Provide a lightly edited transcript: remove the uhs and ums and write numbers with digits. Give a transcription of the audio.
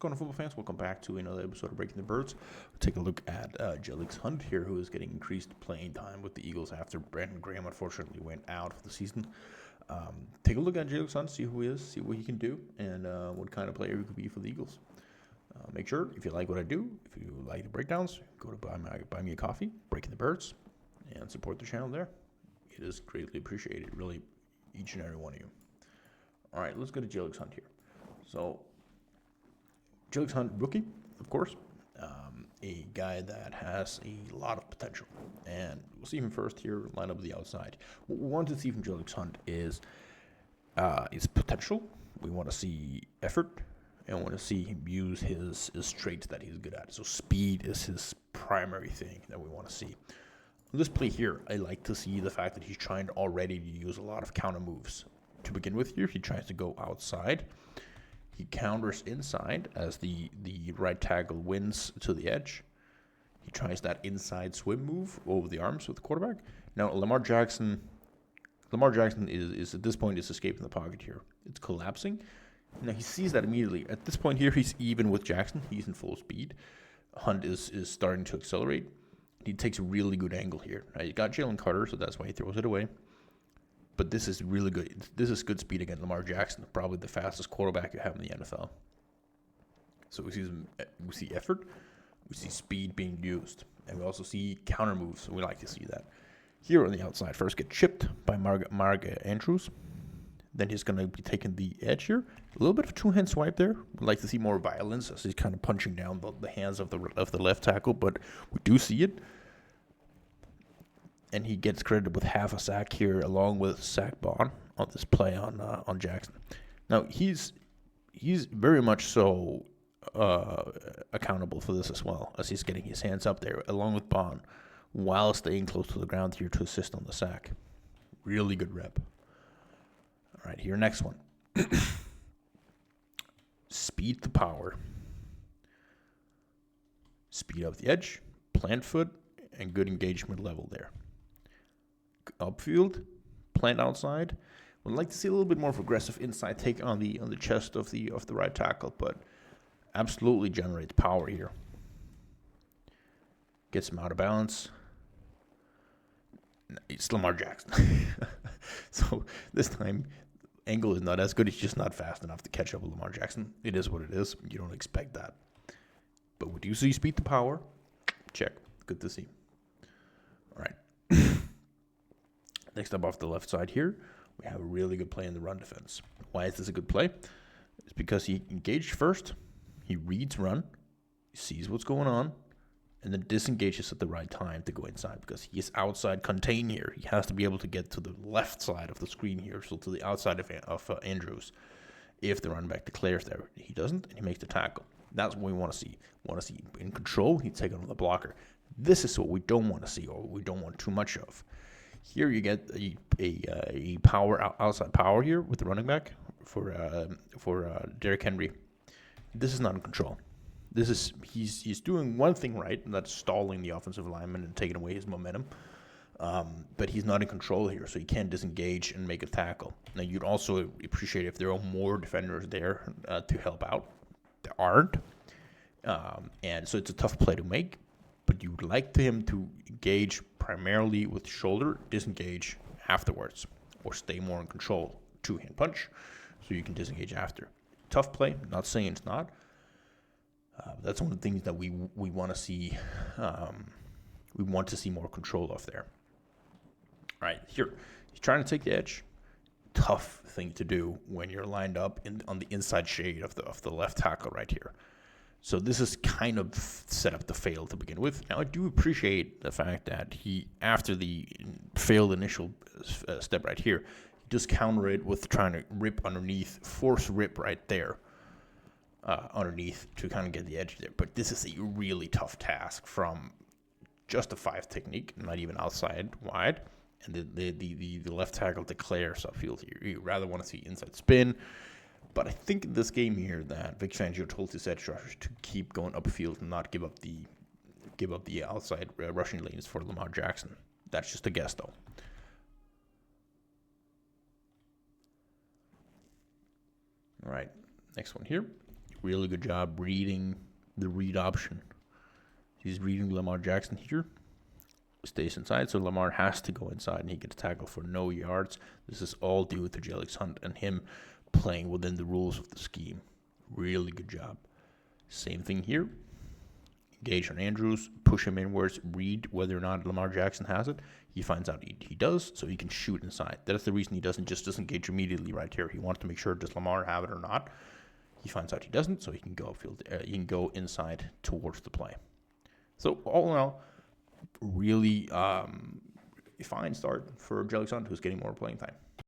going on, football fans? Welcome back to another episode of Breaking the Birds. We'll take a look at Jalyx Hunt here, who is getting increased playing time with the Eagles after Brandon Graham unfortunately went out for the season. Take a look at Jalyx Hunt, see who he is, see what he can do, and what kind of player he could be for the Eagles. Make sure, if you like what I do, if you like the breakdowns, go to buy me a coffee, Breaking the Birds, and support the channel there. It is greatly appreciated, really, each and every one of you. All right, let's go to Jalyx Hunt here. So, Jalyx Hunt, rookie, of course, a guy that has a lot of potential. And we'll see him first here, line up the outside. What we want to see from Jalyx Hunt is his potential. We want to see effort, and we want to see him use his traits that he's good at. So speed is his primary thing that we want to see. On this play here, I like to see the fact that he's trying already to use a lot of counter moves. To begin with here, he tries to go outside. He counters inside as the right tackle wins to the edge. He tries that inside swim move over the arms with the quarterback. Now, Lamar Jackson is at this point is escaping the pocket here. It's collapsing. Now, he sees that immediately. At this point here, he's even with Jackson. He's in full speed. Hunt is starting to accelerate. He takes a really good angle here. Now, you got Jalen Carter, so that's why he throws it away. But this is really good. This is good speed against Lamar Jackson, probably the fastest quarterback you have in the NFL. So we see effort, we see speed being used, and we also see counter moves. So we like to see that. Here on the outside, first get chipped by Marg Andrews. Then he's going to be taking the edge here. A little bit of a two-hand swipe there. We'd like to see more violence as he's kind of punching down the hands of the left tackle, but we do see it. And he gets credited with half a sack here, along with Zach Bond on this play on Jackson. Now he's very much so accountable for this as well, as he's getting his hands up there along with Bond, while staying close to the ground here to assist on the sack. Really good rep. All right, here next one. Speed to power. Speed up the edge, plant foot, and good engagement level there. Upfield, plant outside. Would like to see a little bit more of aggressive inside take on the chest of the right tackle, but absolutely generates power here. Gets him out of balance. It's Lamar Jackson. So this time, angle is not as good. It's just not fast enough to catch up with Lamar Jackson. It is what it is. You don't expect that. But we do see speed to power. Check. Good to see. All right. Next up off the left side here, we have a really good play in the run defense. Why is this a good play? It's because he engaged first, he reads run, he sees what's going on, and then disengages at the right time to go inside because he is outside contained here. He has to be able to get to the left side of the screen here, so to the outside of Andrews, if the running back declares there. He doesn't, and he makes the tackle. That's what we want to see. We want to see in control, he's taking on the blocker. This is what we don't want to see, or we don't want too much of. Here you get a power outside power here with the running back for Derrick Henry. This is not in control. This is he's doing one thing right, and that's stalling the offensive lineman and taking away his momentum. But he's not in control here, so he can't disengage and make a tackle. Now you'd also appreciate if there are more defenders there to help out. There aren't, and so it's a tough play to make. But you would like him to engage primarily with shoulder, disengage afterwards, or stay more in control. Two-hand punch, so you can disengage after. Tough play, not saying it's not. That's one of the things that we want to see. We want to see more control of there. All right, here. He's trying to take the edge. Tough thing to do when you're lined up on the inside shade of the left tackle right here. So this is kind of set up to fail to begin with. Now, I do appreciate the fact that he, after the failed initial step right here, he does counter it with trying to rip underneath, force rip right there underneath to kind of get the edge there. But this is a really tough task from just a 5 technique, not even outside wide. And the left tackle declares upfield here. You rather want to see inside spin. But I think in this game here that Vic Fangio told his edge rushers to keep going upfield and not give up the outside rushing lanes for Lamar Jackson. That's just a guess, though. All right, next one here. really good job reading the read option. He's reading Lamar Jackson here. Stays inside, so Lamar has to go inside, and he gets tackled for no yards. This is all due to Jalyx Hunt and him playing within the rules of the scheme. Really good job. Same thing here. Engage on Andrews, push him inwards, read whether or not Lamar Jackson has it. He finds out he does, so he can shoot inside. That's the reason he doesn't just disengage immediately right here. He wants to make sure, does Lamar have it or not? He finds out he doesn't, so he can go upfield. He can go inside towards the play. So all in all, really fine start for Jalyx Hunt, who's getting more playing time.